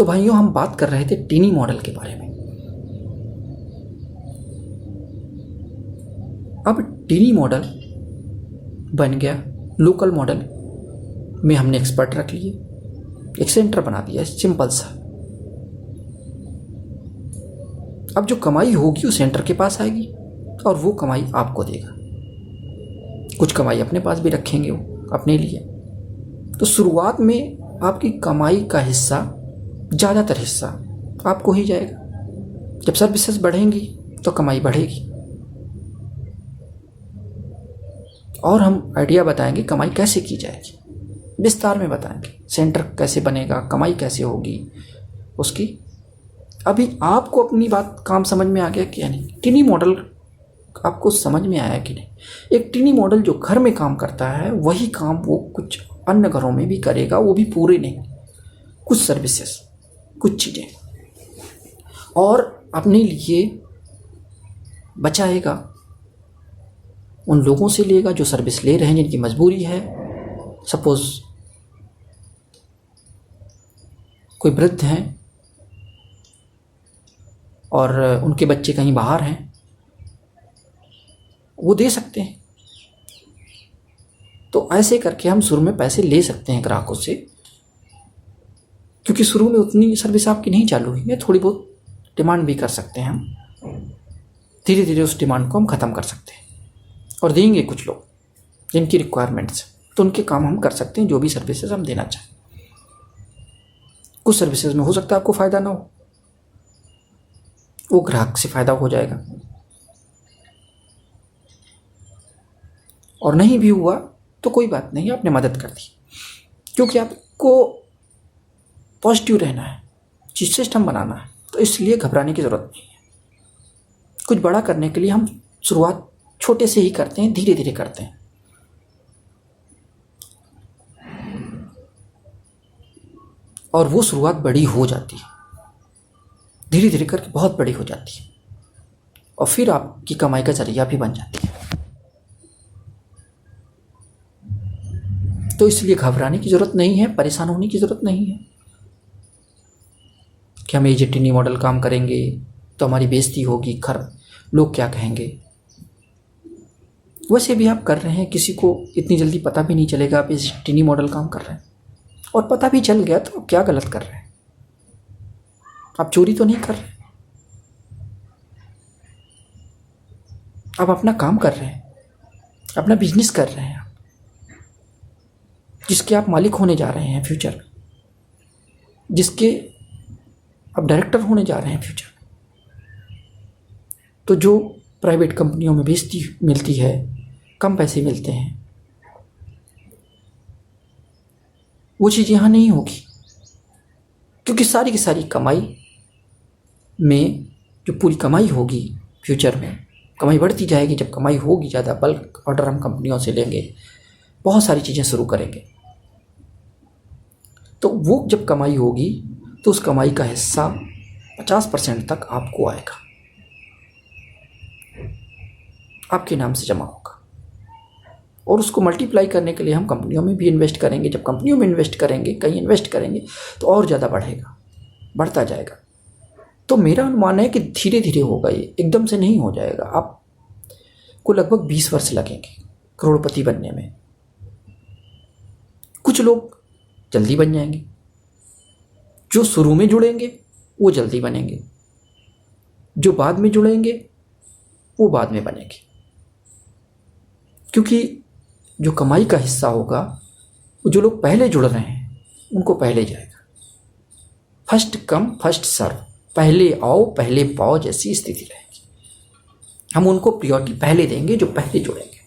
तो भाइयों, हम बात कर रहे थे टीनी मॉडल के बारे में। अब टीनी मॉडल बन गया, लोकल मॉडल में हमने एक्सपर्ट रख लिए, एक सेंटर बना दिया सिंपल सा। अब जो कमाई होगी वो सेंटर के पास आएगी और वो कमाई आपको देगा। कुछ कमाई अपने पास भी रखेंगे वो अपने लिए। तो शुरुआत में आपकी कमाई का हिस्सा, ज़्यादातर हिस्सा आपको ही जाएगा। जब सर्विसेज बढ़ेंगी तो कमाई बढ़ेगी। और हम आइडिया बताएंगे कमाई कैसे की जाएगी, विस्तार में बताएंगे सेंटर कैसे बनेगा, कमाई कैसे होगी उसकी। अभी आपको अपनी बात काम समझ में आ गया कि नहीं? टीनी मॉडल आपको समझ में आया कि नहीं? एक टीनी मॉडल जो घर में काम करता है वही काम वो कुछ अन्य घरों में भी करेगा, वो भी पूरे नहीं, कुछ सर्विसेज, कुछ चीज़ें, और अपने लिए बचाएगा। उन लोगों से लेगा जो सर्विस ले रहे हैं, जिनकी मजबूरी है। सपोज कोई वृद्ध हैं और उनके बच्चे कहीं बाहर हैं, वो दे सकते हैं। तो ऐसे करके हम शुरू में पैसे ले सकते हैं ग्राहकों से, क्योंकि शुरू में उतनी सर्विस आपकी नहीं चालू हुई है। थोड़ी बहुत डिमांड भी कर सकते हैं हम, धीरे धीरे उस डिमांड को हम ख़त्म कर सकते हैं और देंगे कुछ लोग जिनकी रिक्वायरमेंट्स, तो उनके काम हम कर सकते हैं जो भी सर्विसेज हम देना चाहें। कुछ सर्विसेज में हो सकता है आपको फ़ायदा ना हो, वो ग्राहक से फ़ायदा हो जाएगा, और नहीं भी हुआ तो कोई बात नहीं, आपने मदद कर दी। क्योंकि आपको पॉजिटिव रहना है, चीज सिस्टम बनाना है, तो इसलिए घबराने की ज़रूरत नहीं है। कुछ बड़ा करने के लिए हम शुरुआत छोटे से ही करते हैं, धीरे धीरे करते हैं। और वो शुरुआत बड़ी हो जाती है, धीरे धीरे करके बहुत बड़ी हो जाती है, और फिर आपकी कमाई का जरिया भी बन जाती है। तो इसलिए घबराने की ज़रूरत नहीं है, परेशान होने की ज़रूरत नहीं है कि हम ये टीनी मॉडल काम करेंगे तो हमारी बेइज्जती होगी, लोग क्या कहेंगे। वैसे भी आप कर रहे हैं, किसी को इतनी जल्दी पता भी नहीं चलेगा आप इस टीनी मॉडल काम कर रहे हैं, और पता भी चल गया तो क्या गलत कर रहे हैं? आप चोरी तो नहीं कर रहे, आप अपना काम कर रहे हैं, अपना बिजनेस कर रहे हैं, जिसके आप मालिक होने जा रहे हैं फ्यूचर में, जिसके आप डायरेक्टर होने जा रहे हैं फ्यूचर में। तो जो प्राइवेट कंपनियों में बेइज्जती मिलती है, कम पैसे मिलते हैं, वो चीज़ यहाँ नहीं होगी, क्योंकि सारी की सारी कमाई में जो पूरी कमाई होगी फ्यूचर में, कमाई बढ़ती जाएगी। जब कमाई होगी ज़्यादा, बल्क ऑर्डर हम कंपनियों से लेंगे, बहुत सारी चीज़ें शुरू करेंगे, तो वो जब कमाई होगी तो उस कमाई का हिस्सा 50% तक आपको आएगा, आपके नाम से जमा होगा। और उसको मल्टीप्लाई करने के लिए हम कंपनियों में भी इन्वेस्ट करेंगे। जब कंपनियों में इन्वेस्ट करेंगे, कहीं इन्वेस्ट करेंगे, तो और ज़्यादा बढ़ेगा, बढ़ता जाएगा। तो मेरा अनुमान है कि धीरे धीरे होगा, ये एकदम से नहीं हो जाएगा। आपको लगभग 20 वर्ष लगेंगे करोड़पति बनने में। कुछ लोग जल्दी बन जाएंगे, जो शुरू में जुड़ेंगे वो जल्दी बनेंगे, जो बाद में जुड़ेंगे वो बाद में बनेंगे, क्योंकि जो कमाई का हिस्सा होगा वो जो लोग पहले जुड़ रहे हैं उनको पहले जाएगा। फर्स्ट कम फर्स्ट सर्व, पहले आओ पहले पाओ जैसी स्थिति रहेगी। हम उनको प्रायोरिटी पहले देंगे जो पहले जुड़ेंगे।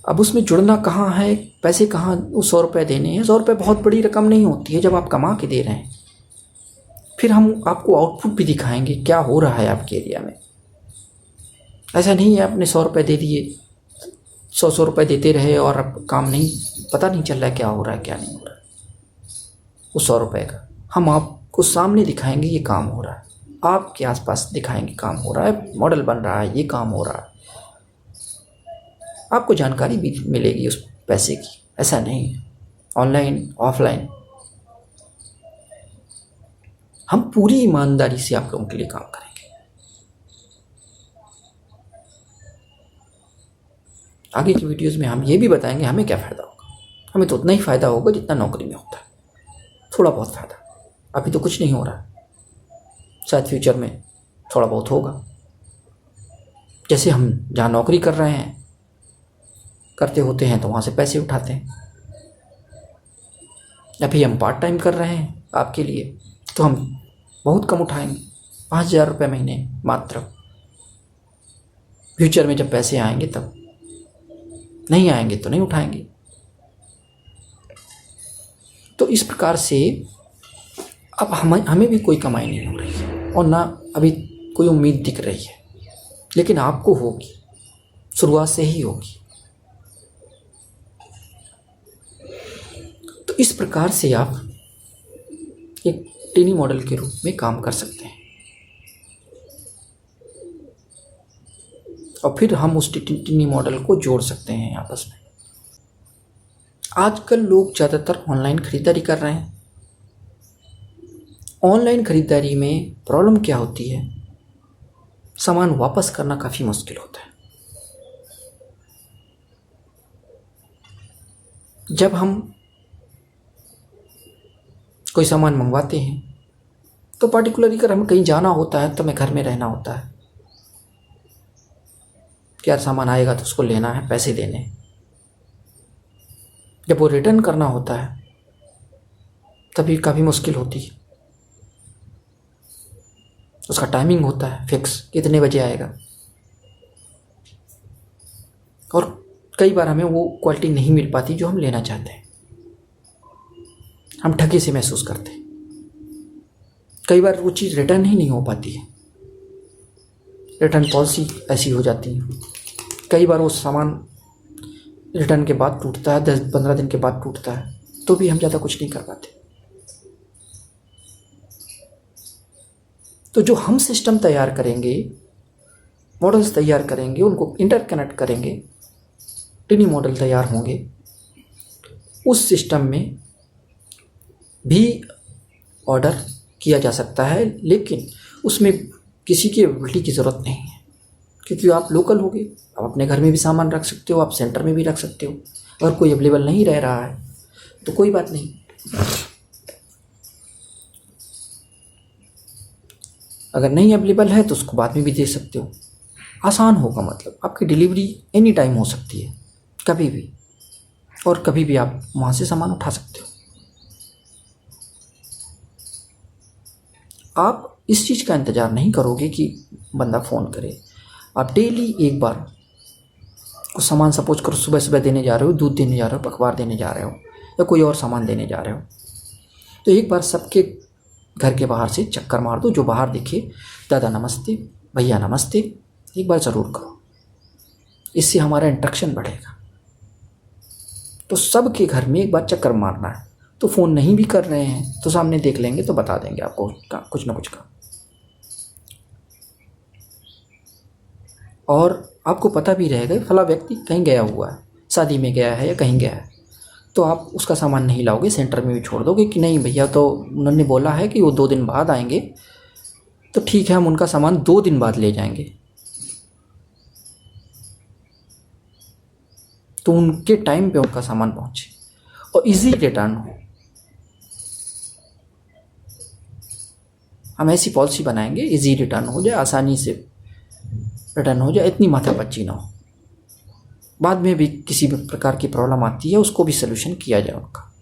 अब उसमें जुड़ना कहाँ है, पैसे कहाँ, वो 100 रुपये देने हैं। 100 रुपये बहुत बड़ी रकम नहीं होती है जब आप कमा के दे रहे हैं। फिर हम आपको आउटपुट भी दिखाएंगे क्या हो रहा है आपके एरिया में। ऐसा नहीं है आपने 100 रुपये दे दिए, 100 रुपये देते रहे और अब काम नहीं, पता नहीं चल रहा है क्या हो रहा है क्या नहीं हो रहा है। वो 100 रुपये का हम आपको सामने दिखाएंगे ये काम हो रहा है, आपके आसपास दिखाएंगे काम हो रहा है, मॉडल बन रहा है, ये काम हो रहा है। आपको जानकारी भी मिलेगी उस पैसे की। ऐसा नहीं है ऑनलाइन ऑफलाइन हम पूरी ईमानदारी से आप लोगों के लिए काम करेंगे। आगे की वीडियोस में हम ये भी बताएंगे हमें क्या फ़ायदा होगा। हमें तो उतना ही फ़ायदा होगा जितना नौकरी में होता है, थोड़ा बहुत फ़ायदा। अभी तो कुछ नहीं हो रहा है, शायद फ्यूचर में थोड़ा बहुत होगा। जैसे हम जहाँ नौकरी कर रहे हैं, करते होते हैं तो वहाँ से पैसे उठाते हैं। अभी हम पार्ट टाइम कर रहे हैं आपके लिए, तो हम बहुत कम उठाएंगे, 5,000 रुपये महीने मात्र। फ्यूचर में जब पैसे आएंगे तब, नहीं आएंगे तो नहीं उठाएंगे। तो इस प्रकार से अब हमें भी कोई कमाई नहीं हो रही है और ना अभी कोई उम्मीद दिख रही है, लेकिन आपको होगी, शुरुआत से ही होगी। तो इस प्रकार से आप एक टिनी मॉडल के रूप में काम कर सकते हैं और फिर हम उस टिनी मॉडल को जोड़ सकते हैं आपस में। आजकल लोग ज़्यादातर ऑनलाइन खरीदारी कर रहे हैं। ऑनलाइन खरीदारी में प्रॉब्लम क्या होती है, सामान वापस करना काफ़ी मुश्किल होता है। जब हम कोई सामान मंगवाते हैं तो पार्टिकुलरली अगर हमें कहीं जाना होता है तो हमें घर में रहना होता है कि यार सामान आएगा तो उसको लेना है, पैसे देने हैं। जब वो रिटर्न करना होता है तभी काफ़ी मुश्किल होती है। उसका टाइमिंग होता है फिक्स, कितने बजे आएगा, और कई बार हमें वो क्वालिटी नहीं मिल पाती जो हम लेना चाहते हैं। हम ठगे से महसूस करते हैं। कई बार वो चीज़ रिटर्न ही नहीं हो पाती है, रिटर्न पॉलिसी ऐसी हो जाती है। कई बार वो सामान रिटर्न के बाद टूटता है, 10-15 दिन के बाद टूटता है, तो भी हम ज़्यादा कुछ नहीं कर पाते। तो जो हम सिस्टम तैयार करेंगे, मॉडल्स तैयार करेंगे, उनको इंटरकनेक्ट करेंगे, टिनी मॉडल तैयार होंगे। उस सिस्टम में भी ऑर्डर किया जा सकता है, लेकिन उसमें किसी की अवेलेबिलिटी की ज़रूरत नहीं है, क्योंकि आप लोकल होगे। आप अपने घर में भी सामान रख सकते हो, आप सेंटर में भी रख सकते हो। अगर कोई अवेलेबल नहीं रह रहा है तो कोई बात नहीं, अगर नहीं अवेलेबल है तो उसको बाद में भी दे सकते हो। आसान होगा, मतलब आपकी डिलीवरी एनी टाइम हो सकती है, कभी भी, और कभी भी आप वहाँ से सामान उठा सकते हो। आप इस चीज़ का इंतज़ार नहीं करोगे कि बंदा फ़ोन करे। आप डेली एक बार कुछ सामान, सपोज करो सुबह सुबह देने जा रहे हो, दूध देने जा रहे हो, अखबार देने जा रहे हो, या कोई और सामान देने जा रहे हो, तो एक बार सबके घर के बाहर से चक्कर मार दो। जो बाहर दिखे, दादा नमस्ते, भैया नमस्ते, एक बार ज़रूर करो। इससे हमारा इंटरेक्शन बढ़ेगा। तो सबके घर में एक बार चक्कर मारना है। तो फ़ोन नहीं भी कर रहे हैं तो सामने देख लेंगे तो बता देंगे आपको कुछ ना कुछ का। और आपको पता भी रहेगा फला व्यक्ति कहीं गया हुआ है, शादी में गया है या कहीं गया है, तो आप उसका सामान नहीं लाओगे, सेंटर में भी छोड़ दोगे कि नहीं भैया तो उन्होंने बोला है कि वो 2 दिन बाद आएंगे, तो ठीक है हम उनका सामान 2 दिन बाद ले जाएंगे। तो उनके टाइम पे उनका सामान पहुँचे और इजी रिटर्न हो। हम ऐसी पॉलिसी बनाएंगे, इजी रिटर्न हो जाए, आसानी से रिटर्न हो जाए, इतनी माथापच्ची ना हो। बाद में भी किसी भी प्रकार की प्रॉब्लम आती है उसको भी सलूशन किया जाए उनका।